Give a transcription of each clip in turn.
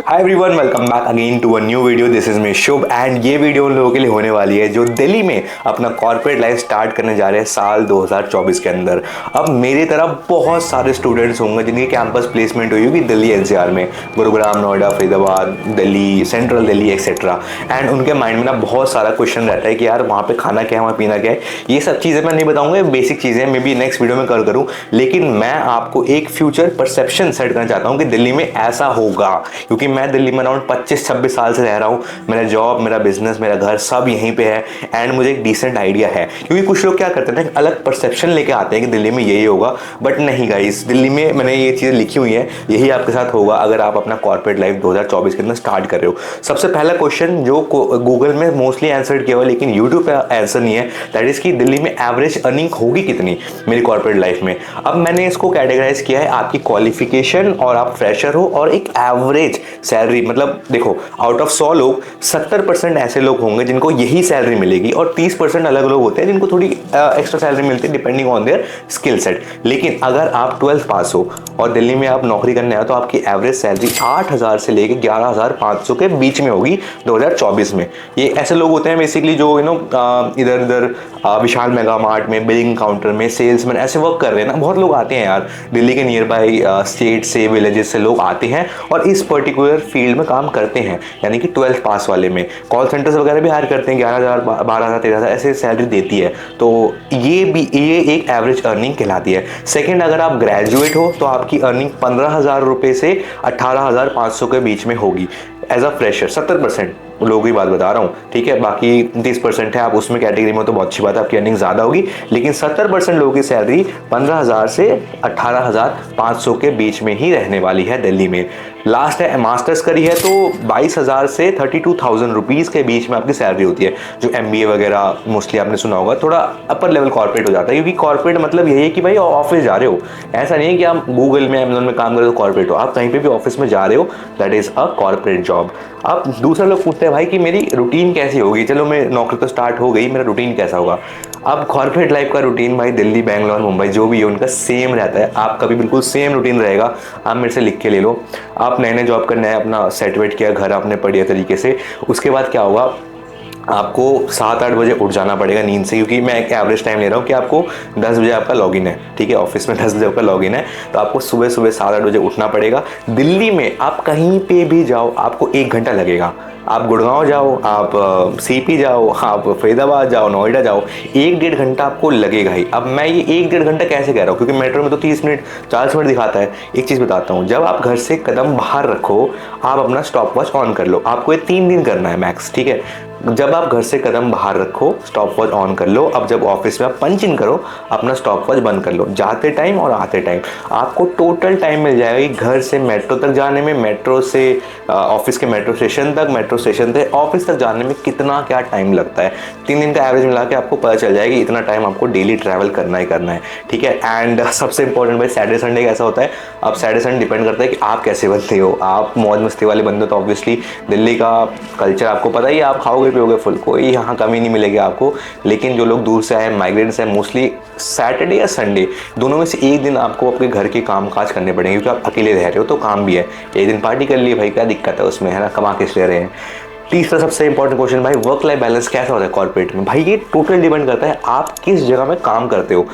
Hi everyone, welcome back again to a new video. This is me Shubh and ये video उन लोगों के लिए होने वाली है जो दिल्ली में अपना कॉर्पोरेट लाइफ स्टार्ट करने जा रहे हैं साल 2024 के अंदर। अब मेरी तरह बहुत सारे स्टूडेंट्स होंगे जिनकी कैंपस प्लेसमेंट हुई होगी दिल्ली एनसीआर में, Gurugram, Noida, Faridabad, Delhi, central Delhi etcetera. And उनके माइंड में ना बहुत सारा क्वेश्चन रहता है कि यार वहाँ पे खाना क्या है, वहाँ पीना क्या है। ये सब चीज़ें मैं नहीं बताऊँगा, बेसिक चीज़ें मे बी नेक्स्ट वीडियो में करूँ, लेकिन मैं आपको एक फ्यूचर परसेप्शन सेट करना चाहता हूँ कि दिल्ली में ऐसा होगा, क्योंकि मैं दिल्ली में अराउंड 25-26 साल से रह रहा हूँ। मेरा जॉब, मेरा बिजनेस, मेरा घर सब यहीं पे है एंड मुझे एक डिसेंट आइडिया है। क्योंकि कुछ लोग क्या करते हैं ना, एक अलग परसेप्शन लेके आते हैं कि दिल्ली में यही होगा, बट नहीं गाइस, दिल्ली में मैंने ये चीज़ें लिखी हुई हैं, यही आपके साथ होगा अगर आप अपना कॉर्पोरेट लाइफ 2024 के अंदर स्टार्ट कर रहे हो। सबसे पहला क्वेश्चन जो गूगल में मोस्टली आंसर किया हुआ लेकिन यूट्यूब पे आंसर नहीं है, दैट इज कि दिल्ली में एवरेज अर्निंग होगी कितनी मेरी कॉर्पोरेट लाइफ में। अब मैंने इसको कैटेगराइज किया है आपकी क्वालिफिकेशन और आप फ्रेशर हो और एक एवरेज सैलरी। मतलब देखो, आउट ऑफ 100 लोग 70% ऐसे लोग होंगे जिनको यही सैलरी मिलेगी और 30% अलग लोग होते हैं जिनको थोड़ी एक्स्ट्रा सैलरी मिलती है depending on their skill set. लेकिन अगर आप 12th पास हो और दिल्ली में आप नौकरी करने आए तो आपकी एवरेज सैलरी 8,000 से लेकर 11,500 के बीच में होगी 2024 में। ये ऐसे लोग होते हैं बेसिकली जो इधर उधर विशाल मेगा मार्ट में बिलिंग काउंटर में सेल्समैन ऐसे वर्क कर रहे हैं ना। बहुत लोग आते हैं यार दिल्ली के नियर बाई स्टेट से, विलेजेस से लोग आते हैं और इस पर्टिकुलर फील्ड में काम करते हैं, यानी कि 12th पास वाले में कॉल सेंटर्स वगैरह भी हायर करते हैं, 11,000, 12,000, 13,000 ऐसे सैलरी देती है। तो ये एक एवरेज अर्निंग कहलाती है। सेकंड, अगर आप ग्रेजुएट हो तो आपकी अर्निंग 15,000 रुपये से 18,500 के बीच में होगी एज अ फ्रेशर। 70% लोगों की बात बता रहा हूँ, ठीक है। बाकी 30% है, आप उसमें कैटेगरी में तो बहुत अच्छी बात है, आपकी अर्निंग ज़्यादा होगी, लेकिन 70% लोगों की सैलरी 15,000 से 18,500 के बीच में ही रहने वाली है दिल्ली में। लास्ट है मास्टर्स करी है तो 22,000 से 32,000 रुपीज़ के बीच में आपकी सैलरी होती है। जो MBA वगैरह मोस्टली आपने सुना होगा, थोड़ा अपर लेवल कॉर्पोरेट हो जाता है, क्योंकि कॉर्पोरेट मतलब यही है कि भाई ऑफिस जा रहे हो। ऐसा नहीं है कि आप गूगल में, अमेजोन में काम कर रहे हो कॉर्पोरेट हो, आप कहीं पे भी ऑफिस में जा रहे हो, that is a corporate job. अब दूसरा लोग पूछते हैं भाई कि मेरी रूटीन कैसी होगी। चलो, मैं नौकरी तो स्टार्ट हो गई, मेरा रूटीन कैसा होगा। अब कॉर्पोरेट लाइफ का रूटीन भाई दिल्ली, बैंगलोर, मुंबई जो भी है उनका सेम रहता है। आपका भी बिल्कुल सेम रूटीन रहेगा। आप मेरे से लिख के ले लो। आप नए नए जॉब करने आए, अपना सेट वेट किया, घर आपने बढ़िया तरीके से, उसके बाद क्या होगा, आपको 7-8 बजे उठ जाना पड़ेगा नींद से, क्योंकि मैं एक एवरेज टाइम ले रहा हूँ कि आपको 10 बजे आपका लॉगिन है, ठीक है, ऑफिस में 10 बजे आपका लॉगिन है, तो आपको सुबह 7-8 बजे उठना पड़ेगा। दिल्ली में आप कहीं पे भी जाओ आपको 1 घंटा लगेगा। आप गुड़गांव जाओ, आप CP जाओ, आप फरीदाबाद जाओ, नोएडा जाओ, 1-1.5 घंटा आपको लगेगा ही। अब मैं ये 1-1.5 घंटा कैसे कह रहा हूँ, क्योंकि मेट्रो में तो 30 मिनट 40 मिनट दिखाता है। एक चीज़ बताता हूँ, जब आप घर से कदम बाहर रखो, आप अपना स्टॉप वॉच ऑन कर लो। आपको ये 3 दिन करना है मैक्स, ठीक है। जब आप घर से कदम बाहर रखो, स्टॉप वॉच ऑन कर लो। अब जब ऑफिस में आप पंच इन करो, अपना स्टॉप वॉच बंद कर लो। जाते टाइम और आते टाइम आपको टोटल टाइम मिल जाएगा घर से मेट्रो तक जाने में, मेट्रो से ऑफिस के मेट्रो स्टेशन तक, मेट्रो स्टेशन से ऑफिस तक जाने में कितना क्या टाइम लगता है। 3 दिन का एवरेज मिला के आपको पता चल जाएगा इतना टाइम आपको डेली ट्रैवल करना ही करना है, ठीक है। एंड सबसे इंपॉर्टेंट भाई, सैटरडे संडे कैसा होता है। अब सैटरडे संडे डिपेंड करता है कि आप कैसे बनते हो। आप मौज मस्ती वाले बंदे हो तो ऑब्वियसली दिल्ली का कल्चर आपको पता ही है, आप खाओगे पियोगे फुल, कोई यहाँ कमी नहीं मिलेगी आपको। लेकिन जो लोग दूर से आए, माइग्रेंट्स हैं, मोस्टली सैटरडे या संडे दोनों में से एक दिन आपको अपने घर के काम काज करने पड़ेंगे, क्योंकि आप अकेले रह रहे हो तो काम भी है। एक दिन पार्टी कर लिए भाई, क्या दिक्कत है उसमें, है ना, कमा के ले रहे हैं। तीसरा सबसे इंपॉर्टेंट क्वेश्चन भाई, वर्क लाइफ बैलेंस कैसा होता है कॉर्पोरेट में। भाई ये टोटल डिपेंड करता है आप किस जगह में काम करते हो।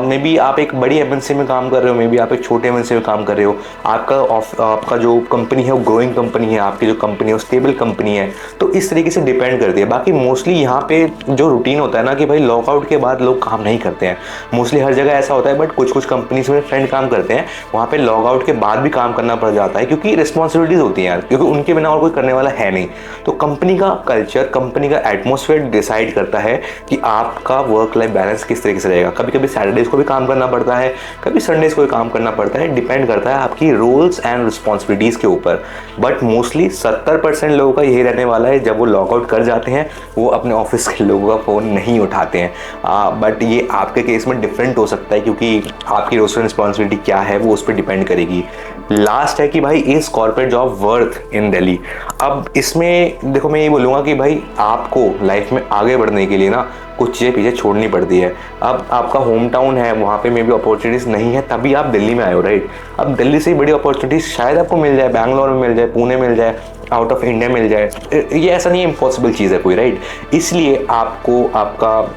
मे बी आप एक बड़ी MNC में काम कर रहे हो, मे बी आप एक छोटे MNC में काम कर रहे हो, आपका जो कंपनी है वो ग्रोइंग कंपनी है, आपकी जो कंपनी है वो स्टेबल कंपनी है, तो इस तरीके से डिपेंड करती है। बाकी मोस्टली यहाँ पे जो रूटीन होता है ना कि भाई लॉकआउट के बाद लोग काम नहीं करते हैं, मोस्टली हर जगह ऐसा होता है, बट कुछ कंपनीज में फ्रेंड काम करते हैं, वहाँ पे लॉकआउट के बाद भी काम करना पड़ जाता है, क्योंकि रिस्पॉन्सिबिलिटीज होती हैं यार, क्योंकि उनके बिना और कोई करने वाला है नहीं। तो कंपनी का कल्चर, कंपनी का एटमॉस्फेयर डिसाइड करता है कि आपका वर्क लाइफ बैलेंस किस तरीके से रहेगा। कभी कभी सैटरडेज को भी काम करना पड़ता है, कभी संडेज को भी काम करना पड़ता है, डिपेंड करता है आपकी रोल्स एंड रिस्पॉन्सिबिलिटीज के ऊपर। बट मोस्टली 70% लोगों का यही रहने वाला है, जब वो लॉकआउट कर जाते हैं वो अपने ऑफिस के लोगों का फ़ोन नहीं उठाते हैं। बट ये आपके केस में डिफरेंट हो सकता है, क्योंकि आपकी रोल्स एंड रिस्पॉन्सिबिलिटी क्या है वो उस पर डिपेंड करेगी। लास्ट है कि भाई is corporate job worth in Delhi. अब इसमें देखो मैं ये बोलूँगा कि भाई आपको लाइफ में आगे बढ़ने के लिए ना कुछ चीज़ें पीछे छोड़नी पड़ती है। अब आपका होम टाउन है, वहाँ पे मे भी अपॉर्चुनिटीज़ नहीं है, तभी आप दिल्ली में आए हो, राइट। अब दिल्ली से ही बड़ी अपॉर्चुनिटीज़ शायद आपको मिल जाए, बैंगलोर में मिल जाए, पुणे मिल जाए, आउट ऑफ इंडिया मिल जाए, ये ऐसा नहीं है इम्पॉसिबल चीज़ है कोई, राइट। इसलिए आपको आपका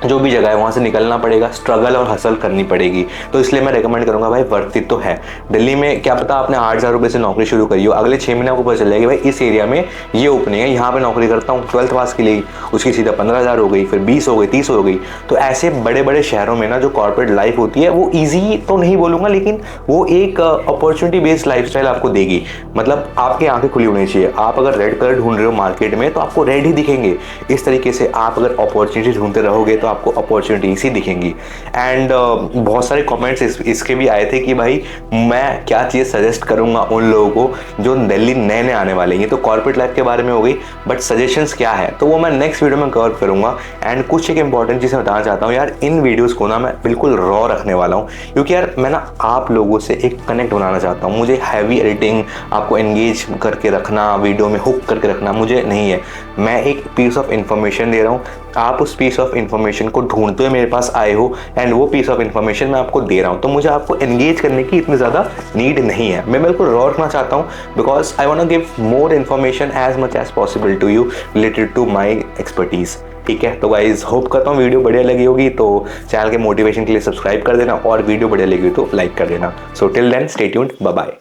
जो भी जगह है वहाँ से निकलना पड़ेगा, स्ट्रगल और हसल करनी पड़ेगी। तो इसलिए मैं रेकमेंड करूँगा भाई वर्थ इट तो है। दिल्ली में क्या पता आपने 8,000 रुपये से नौकरी शुरू करी हो, अगले 6 महीने आपको पता चल जाएगी भाई इस एरिया में ये ओपनिंग है, यहाँ पे नौकरी करता हूँ, 12th पास के लिए, उसकी सीधा 15,000 हो गई, फिर 20 हो गई, 30 हो गई। तो ऐसे बड़े बड़े शहरों में ना जो कॉर्पोरेट लाइफ होती है वो ईजी तो नहीं बोलूँगा, लेकिन वो एक अपॉर्चुनिटी बेस्ड लाइफस्टाइल आपको देगी। मतलब आपकी आंखें खुली होनी चाहिए। आप अगर रेड कलर ढूंढ रहे हो मार्केट में तो आपको रेड ही दिखेंगे। इस तरीके से आप अगर अपॉर्चुनिटी ढूंढते रहोगे तो आपको अपॉर्चुनिटी ही दिखेंगी। एंड बहुत सारे कमेंट्स इसके भी आए थे कि भाई मैं क्या चीज़ सजेस्ट करूंगा उन लोगों को जो दिल्ली नए नए आने वाले हैं। ये तो कॉर्पोरेट लाइफ के बारे में हो गई, बट सजेशंस क्या है तो वो मैं नेक्स्ट वीडियो में कवर करूंगा। एंड कुछ एक इंपॉर्टेंट चीज़ें बताना चाहता हूँ यार, इन वीडियोज़ को ना मैं बिल्कुल रॉ रखने वाला हूँ, क्योंकि यार मैं ना आप लोगों से एक कनेक्ट बनाना चाहता हूँ। मुझे हैवी एडिटिंग, आपको एंगेज करके रखना, वीडियो में हुक करके रखना मुझे नहीं है। मैं एक पीस ऑफ इन्फॉर्मेशन दे रहा हूँ, आप उस पीस ऑफ इन्फॉर्मेशन को ढूंढते हुए मेरे पास आए हो, एंड वो पीस ऑफ इन्फॉर्मेशन मैं आपको दे रहा हूँ। तो मुझे आपको एंगेज करने की इतनी ज़्यादा नीड नहीं है। मैं बिल्कुल रॉ रखना चाहता हूँ, because I want to give more information as much as possible to you related to my expertise. ठीक है, तो गाइज होप करता हूँ वीडियो बढ़िया लगी होगी, तो चैनल के मोटिवेशन के लिए सब्सक्राइब कर देना, और वीडियो बढ़िया लगी हो तो लाइक कर देना। So till then stay tuned, bye bye.